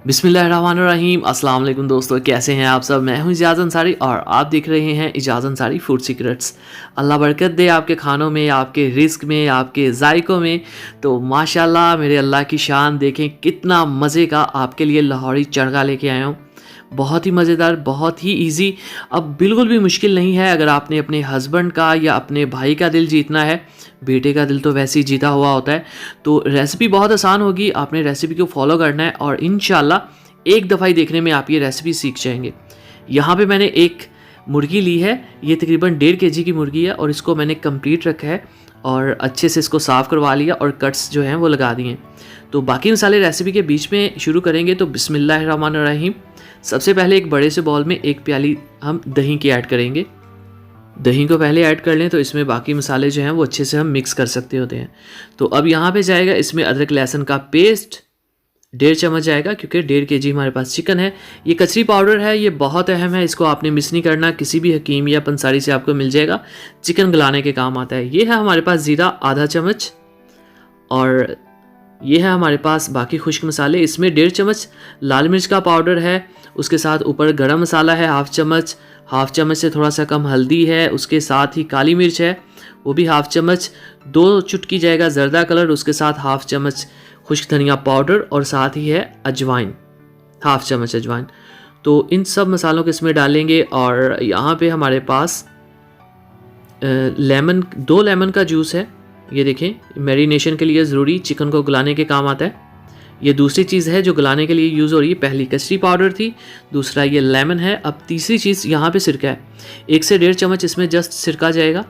बिस्मिल्लाहिर्रहमानिर्रहीम। अस्सलाम वालेकुम दोस्तों, कैसे हैं आप सब। मैं हूं इजाज़ अंसारी और आप देख रहे हैं इजाज़ अंसारी फूड सीक्रेट्स। अल्लाह बरकत दे आपके खानों में, आपके रिस्क में, आपके जायकों में। तो माशाल्लाह मेरे अल्लाह की शान देखें, कितना मज़े का आपके लिए लाहौरी चरगा लेके आया हूँ। बहुत ही मज़ेदार, बहुत ही इजी। अब बिल्कुल भी मुश्किल नहीं है। अगर आपने अपने हस्बैंड का या अपने भाई का दिल जीतना है, बेटे का दिल तो वैसे ही जीता हुआ होता है, तो रेसिपी बहुत आसान होगी। आपने रेसिपी को फॉलो करना है और इंशाल्लाह एक दफ़ा ही देखने में आप ये रेसिपी सीख जाएंगे। यहाँ पे मैंने एक मुर्गी ली है, ये तकरीबन 1.5 kg की मुर्गी है और इसको मैंने कंप्लीट रखा है और अच्छे से इसको साफ़ करवा लिया और कट्स जो हैं वो लगा दिए। तो बाकी मसाले रेसिपी के बीच में शुरू करेंगे। तो बिस्मिल्लाहिर्रहमानिर्रहीम। सबसे पहले एक बड़े से बॉल में 1 प्याली हम दही की ऐड करेंगे। दही को पहले ऐड कर लें तो इसमें बाकी मसाले जो हैं वो अच्छे से हम मिक्स कर सकते होते हैं। तो अब यहाँ पे जाएगा इसमें अदरक लहसुन का पेस्ट 1.5 चम्मच जाएगा, क्योंकि 1.5 kg हमारे पास चिकन है। ये कचरी पाउडर है, ये बहुत अहम है, इसको आपने मिस नहीं करना। किसी भी हकीम या पंसारी से आपको मिल जाएगा, चिकन गलाने के काम आता है। ये है हमारे पास ज़ीरा आधा चम्मच और ये है हमारे पास बाकी खुश्क मसाले। इसमें 1.5 चम्मच लाल मिर्च का पाउडर है, उसके साथ ऊपर गरम मसाला है हाफ चम्मच से थोड़ा सा कम हल्दी है, उसके साथ ही काली मिर्च है वो भी हाफ चम्मच, 2 चुटकी जाएगा ज़रदा कलर, उसके साथ हाफ चम्मच खुश्क धनिया पाउडर और साथ ही है अजवाइन, हाफ चम्मच अजवाइन। तो इन सब मसालों को इसमें डालेंगे और यहाँ पे हमारे पास लेमन 2 लेमन का जूस है। ये देखें, मैरिनेशन के लिए ज़रूरी, चिकन को गलाने के काम आता है। ये दूसरी चीज़ है जो गलाने के लिए यूज़ हो रही है। पहली कचरी पाउडर थी, दूसरा ये लेमन है। अब तीसरी चीज़ यहाँ पे सिरका है, 1 से 1.5 चम्मच इसमें जस्ट सिरका जाएगा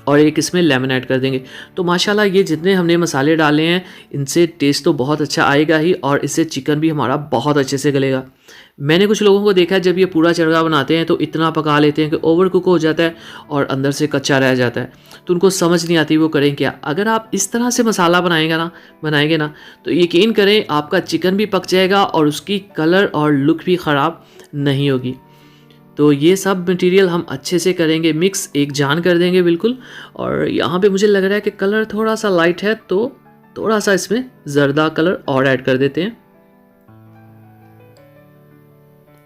और एक इसमें लेमन ऐड कर देंगे। तो माशाल्लाह ये जितने हमने मसाले डाले हैं इनसे टेस्ट तो बहुत अच्छा आएगा ही और इससे चिकन भी हमारा बहुत अच्छे से गलेगा। मैंने कुछ लोगों को देखा है जब ये पूरा चरगा बनाते हैं तो इतना पका लेते हैं कि ओवर कुक हो जाता है और अंदर से कच्चा रह जाता है, तो उनको समझ नहीं आती वो करें क्या। अगर आप इस तरह से मसाला बनाएंगे ना तो यकीन करें आपका चिकन भी पक जाएगा और उसकी कलर और लुक भी ख़राब नहीं होगी। तो ये सब मटेरियल हम अच्छे से करेंगे मिक्स, एक जान कर देंगे बिल्कुल। और यहाँ पे मुझे लग रहा है कि कलर थोड़ा सा लाइट है, तो थोड़ा सा इसमें जर्दा कलर और ऐड कर देते हैं।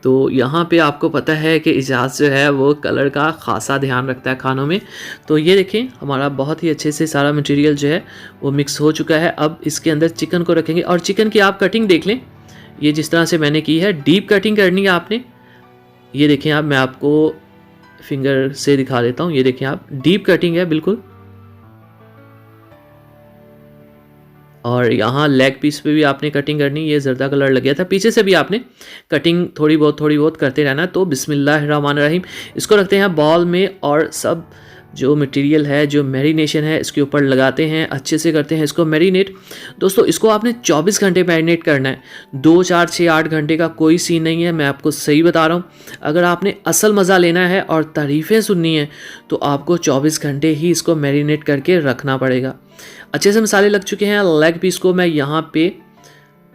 तो यहाँ पे आपको पता है कि इजाज़ जो है वो कलर का ख़ासा ध्यान रखता है खानों में। तो ये देखें हमारा बहुत ही अच्छे से सारा मटेरियल जो है वो मिक्स हो चुका है। अब इसके अंदर चिकन को रखेंगे और चिकन की आप कटिंग देख लें, ये जिस तरह से मैंने की है, डीप कटिंग करनी है आपने। ये देखें आप, मैं आपको फिंगर से दिखा देता हूँ। ये देखें आप, डीप कटिंग है बिल्कुल। और यहाँ लेग पीस पे भी आपने कटिंग करनी, ये जर्दा कलर लग गया था, पीछे से भी आपने कटिंग थोड़ी बहुत करते रहना। तो बिस्मिल्लाहिर्रहमानिर्रहीम, इसको रखते हैं बॉल में और सब जो मटेरियल है, जो मैरिनेशन है, इसके ऊपर लगाते हैं, अच्छे से करते हैं इसको मैरिनेट। दोस्तों इसको आपने 24 घंटे मैरिनेट करना है, 2 4 6 8 घंटे का कोई सीन नहीं है, मैं आपको सही बता रहा हूँ। अगर आपने असल मज़ा लेना है और तारीफ़ें सुननी है तो आपको 24 घंटे ही इसको मैरिनेट करके रखना पड़ेगा। अच्छे से मसाले लग चुके हैं। लेग पीस को मैं यहाँ पे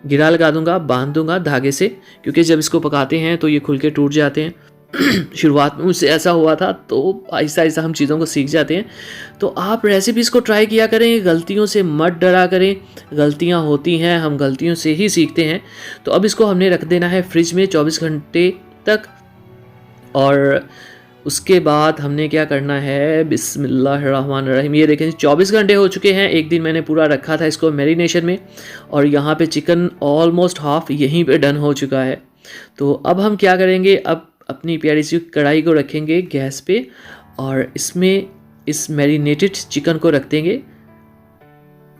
गिरा लगा दूंगा, बांध दूंगा धागे से, क्योंकि जब इसको पकाते हैं तो ये खुल के टूट जाते हैं। शुरुआत में मुझसे ऐसा हुआ था, तो आहिस्ता आहिस्ता हम चीज़ों को सीख जाते हैं। तो आप रेसिपीज़ को ट्राई किया करें, गलतियों से मत डरा करें, गलतियां होती हैं, हम गलतियों से ही सीखते हैं। तो अब इसको हमने रख देना है फ्रिज में 24 घंटे तक। और उसके बाद हमने क्या करना है, बिस्मिल्लाहिर्रहमानिर्रहीम। ये देखें 24 घंटे हो चुके हैं, एक दिन मैंने पूरा रखा था इसको मैरिनेशन में और यहाँ पे चिकन ऑलमोस्ट हाफ यहीं पे डन हो चुका है। तो अब हम क्या करेंगे, अब अपनी प्यारी सी कढ़ाई को रखेंगे गैस पे और इसमें इस मैरिनेटेड चिकन को रख देंगे।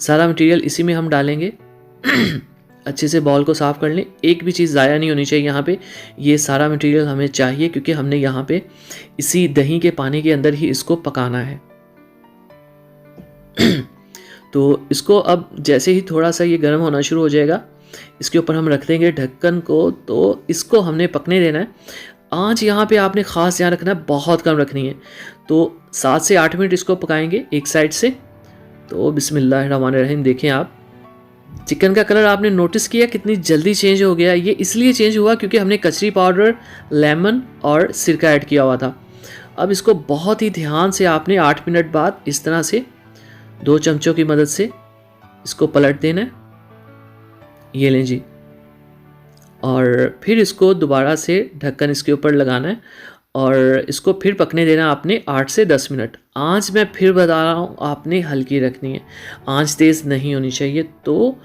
सारा मटेरियल इसी में हम डालेंगे। अच्छे से बॉल को साफ़ कर लें, एक भी चीज़ ज़ाया नहीं होनी चाहिए यहाँ पे। ये सारा मटेरियल हमें चाहिए क्योंकि हमने यहाँ पे इसी दही के पानी के अंदर ही इसको पकाना है। तो इसको अब जैसे ही थोड़ा सा ये गर्म होना शुरू हो जाएगा, इसके ऊपर हम रख देंगे ढक्कन को। तो इसको हमने पकने देना है। आँच यहाँ पे आपने ख़ास ध्यान रखना है, बहुत कम रखनी है। तो 7 से 8 मिनट इसको पकाएंगे एक साइड से। तो बिस्मिल्लाहिर्रहमानिर्रहीम, देखें आप, चिकन का कलर आपने नोटिस किया कितनी जल्दी चेंज हो गया। ये इसलिए चेंज हुआ क्योंकि हमने कचरी पाउडर, लेमन और सिरका ऐड किया हुआ था। अब इसको बहुत ही ध्यान से आपने 8 मिनट बाद इस तरह से 2 चमचों की मदद से इसको पलट देना है। ये लें जी, और फिर इसको दोबारा से ढक्कन इसके ऊपर लगाना है और इसको फिर पकने देना है आपने 8 से 10 मिनट। आँच मैं फिर बता रहा हूँ आपने हल्की रखनी है, आँच तेज़ नहीं होनी चाहिए। तो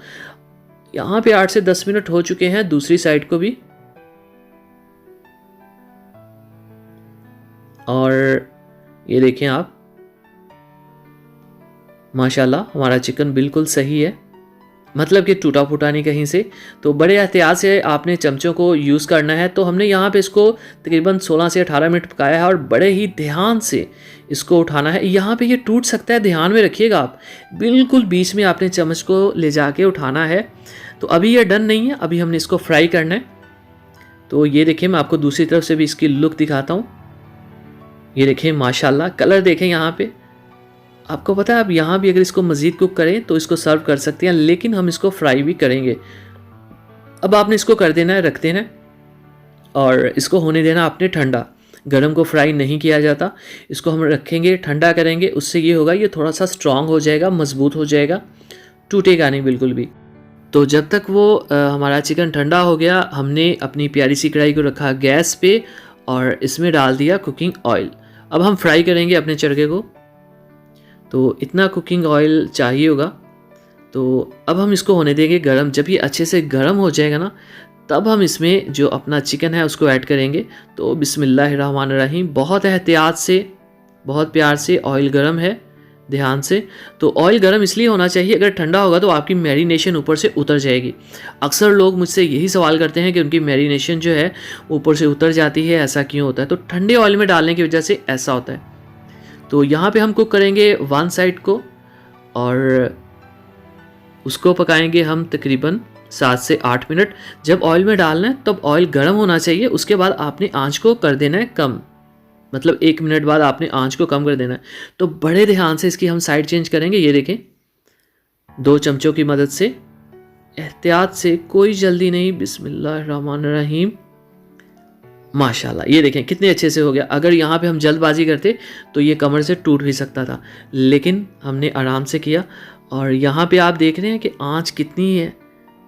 यहाँ पे 8 से 10 मिनट हो चुके हैं, दूसरी साइड को भी। और ये देखें आप, माशाल्लाह हमारा चिकन बिल्कुल सही है, मतलब कि टूटा फूटा नहीं कहीं से। तो बड़े एहतियात से आपने चमचों को यूज़ करना है। तो हमने यहाँ पे इसको तकरीबन 16 से 18 मिनट पकाया है और बड़े ही ध्यान से इसको उठाना है। यहाँ पे ये टूट सकता है, ध्यान में रखिएगा आप, बिल्कुल बीच में आपने चम्मच को ले जाके उठाना है। तो अभी ये डन नहीं है, अभी हमने इसको फ्राई करना है। तो ये देखिए, मैं आपको दूसरी तरफ से भी इसकी लुक दिखाता हूँ। ये देखें माशाल्लाह, कलर देखें यहाँ पे। आपको पता है आप यहाँ भी अगर इसको मज़ीद कुक करें तो इसको सर्व कर सकते हैं, लेकिन हम इसको फ्राई भी करेंगे। अब आपने इसको कर देना है, रख देना है और इसको होने देना आपने ठंडा। गरम को फ्राई नहीं किया जाता, इसको हम रखेंगे, ठंडा करेंगे। उससे ये होगा, ये थोड़ा सा स्ट्रॉन्ग हो जाएगा, मजबूत हो जाएगा, टूटेगा नहीं बिल्कुल भी। तो जब तक वो हमारा चिकन ठंडा हो गया, हमने अपनी प्यारी सी कढ़ाई को रखा गैस पे और इसमें डाल दिया कुकिंग ऑयल। अब हम फ्राई करेंगे अपने चरखे को, तो इतना कुकिंग ऑयल चाहिए होगा। तो अब हम इसको होने देंगे गरम। जब ये अच्छे से गरम हो जाएगा ना, तब हम इसमें जो अपना चिकन है उसको ऐड करेंगे। तो बिस्मिल्लाहिर्रहमानिर्रहीम, बहुत एहतियात से, बहुत प्यार से, ऑयल गरम है, ध्यान से। तो ऑयल गरम इसलिए होना चाहिए, अगर ठंडा होगा तो आपकी मैरिनेशन ऊपर से उतर जाएगी। अक्सर लोग मुझसे यही सवाल करते हैं कि उनकी मैरिनेशन जो है ऊपर से उतर जाती है, ऐसा क्यों होता है? तो ठंडे ऑयल में डालने की वजह से ऐसा होता है। तो यहाँ पे हम कुक करेंगे वन साइड को और उसको पकाएंगे हम तकरीबन 7 से 8 मिनट। जब ऑयल में डालना है तब ऑयल गर्म होना चाहिए, उसके बाद आपने आंच को कर देना है कम, मतलब 1 मिनट बाद आपने आंच को कम कर देना है। तो बड़े ध्यान से इसकी हम साइड चेंज करेंगे। ये देखें, 2 चमचों की मदद से, एहतियात से, कोई जल्दी नहीं। बिस्मिल्लाहिर्रहमानिर्रहीम, माशाल्लाह, ये देखें कितने अच्छे से हो गया। अगर यहाँ पे हम जल्दबाजी करते तो ये कमर से टूट भी सकता था, लेकिन हमने आराम से किया। और यहाँ पे आप देख रहे हैं कि आंच कितनी है,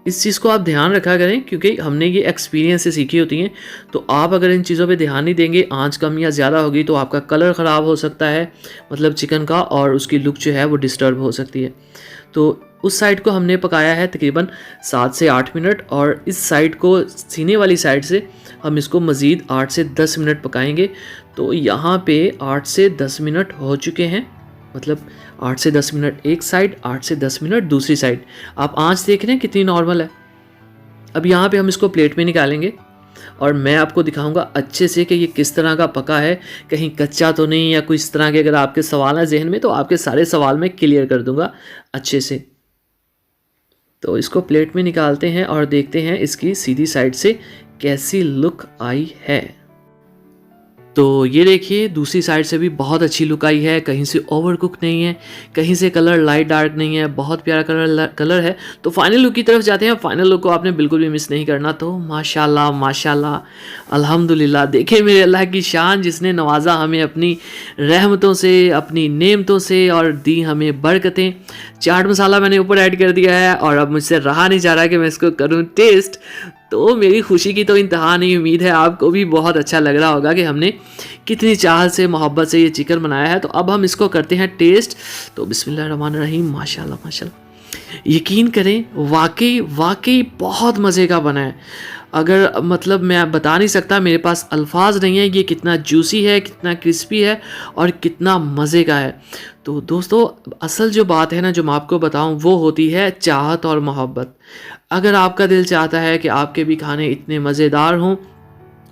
इस चीज़ को आप ध्यान रखा करें, क्योंकि हमने ये एक्सपीरियंस से सीखी होती हैं। तो आप अगर इन चीज़ों पे ध्यान नहीं देंगे, आंच कम या ज़्यादा होगी तो आपका कलर ख़राब हो सकता है, मतलब चिकन का, और उसकी लुक जो है वो डिस्टर्ब हो सकती है। तो उस साइड को हमने पकाया है तकरीबन 7 से 8 मिनट, और इस साइड को, सीने वाली साइड से हम इसको मज़ीद 8 से 10 मिनट पकाएंगे। तो यहाँ पे 8 से 10 मिनट हो चुके हैं, मतलब 8 से 10 मिनट एक साइड, 8 से 10 मिनट दूसरी साइड। आप आंच देख रहे हैं कितनी नॉर्मल है। अब यहाँ पे हम इसको प्लेट में निकालेंगे और मैं आपको दिखाऊंगा अच्छे से कि ये किस तरह का पका है, कहीं कच्चा तो नहीं या कोई इस तरह के। अगर आपके सवाल है जहन में तो आपके सारे सवाल मैं क्लियर कर दूंगा अच्छे से। तो इसको प्लेट में निकालते हैं और देखते हैं इसकी सीधी साइड से कैसी लुक आई है। तो ये देखिए, दूसरी साइड से भी बहुत अच्छी लुक आई है, कहीं से ओवर कुक नहीं है, कहीं से कलर लाइट डार्क नहीं है, बहुत प्यारा कलर है। तो फाइनल लुक की तरफ जाते हैं। फाइनल लुक को आपने बिल्कुल भी मिस नहीं करना। तो माशाल्लाह माशाल्लाह, अल्हम्दुलिल्लाह, देखे मेरे अल्लाह की शान, जिसने नवाजा हमें अपनी रहमतों से, अपनी नेमतों से, और दी हमें बरकतें। चाट मसाला मैंने ऊपर ऐड कर दिया है और अब मुझसे रहा नहीं जा रहा कि मैं इसको करूँ टेस्ट। तो मेरी खुशी की तो इंतहा नहीं। उम्मीद है आपको भी बहुत अच्छा लग रहा होगा कि हमने कितनी चाहत से, मोहब्बत से ये चिकन बनाया है। तो अब हम इसको करते हैं टेस्ट। तो बिस्मिल्लाहिर्रहमानिर्रहीम, माशाल्लाह माशाल्लाह, यकीन करें वाकई बहुत मज़े का बना है। अगर मतलब मैं बता नहीं सकता, मेरे पास अल्फाज नहीं है, ये कितना जूसी है, कितना क्रिस्पी है और कितना मज़े का है। तो दोस्तों, असल जो बात है ना, जो मैं आपको बताऊं, वो होती है चाहत और मोहब्बत। अगर आपका दिल चाहता है कि आपके भी खाने इतने मज़ेदार हों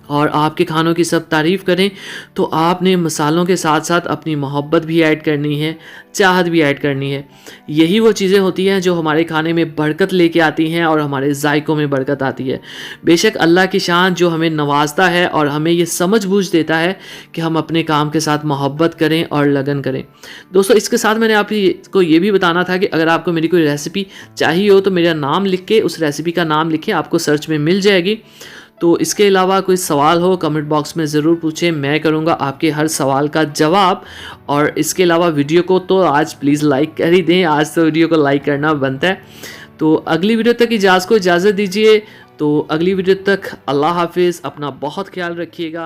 और आपके खानों की सब तारीफ़ करें, तो आपने मसालों के साथ साथ अपनी मोहब्बत भी ऐड करनी है, चाहत भी ऐड करनी है। यही वो चीज़ें होती हैं जो हमारे खाने में बरकत लेके आती हैं और हमारे जायकों में बरकत आती है। बेशक अल्लाह की शान जो हमें नवाजता है और हमें ये समझ बूझ देता है कि हम अपने काम के साथ मोहब्बत करें और लगन करें। दोस्तों, इसके साथ मैंने आपको ये भी बताना था कि अगर आपको मेरी कोई रेसिपी चाहिए हो तो मेरा नाम लिख के, उस रेसिपी का नाम लिखें, आपको सर्च में मिल जाएगी। तो इसके अलावा कोई सवाल हो कमेंट बॉक्स में ज़रूर पूछें, मैं करूँगा आपके हर सवाल का जवाब। और इसके अलावा वीडियो को तो आज प्लीज़ लाइक कर ही दें, आज तो वीडियो को लाइक करना बनता है। तो अगली वीडियो तक को इजाज़त दीजिए। तो अगली वीडियो तक अल्लाह हाफिज़, अपना बहुत ख्याल रखिएगा।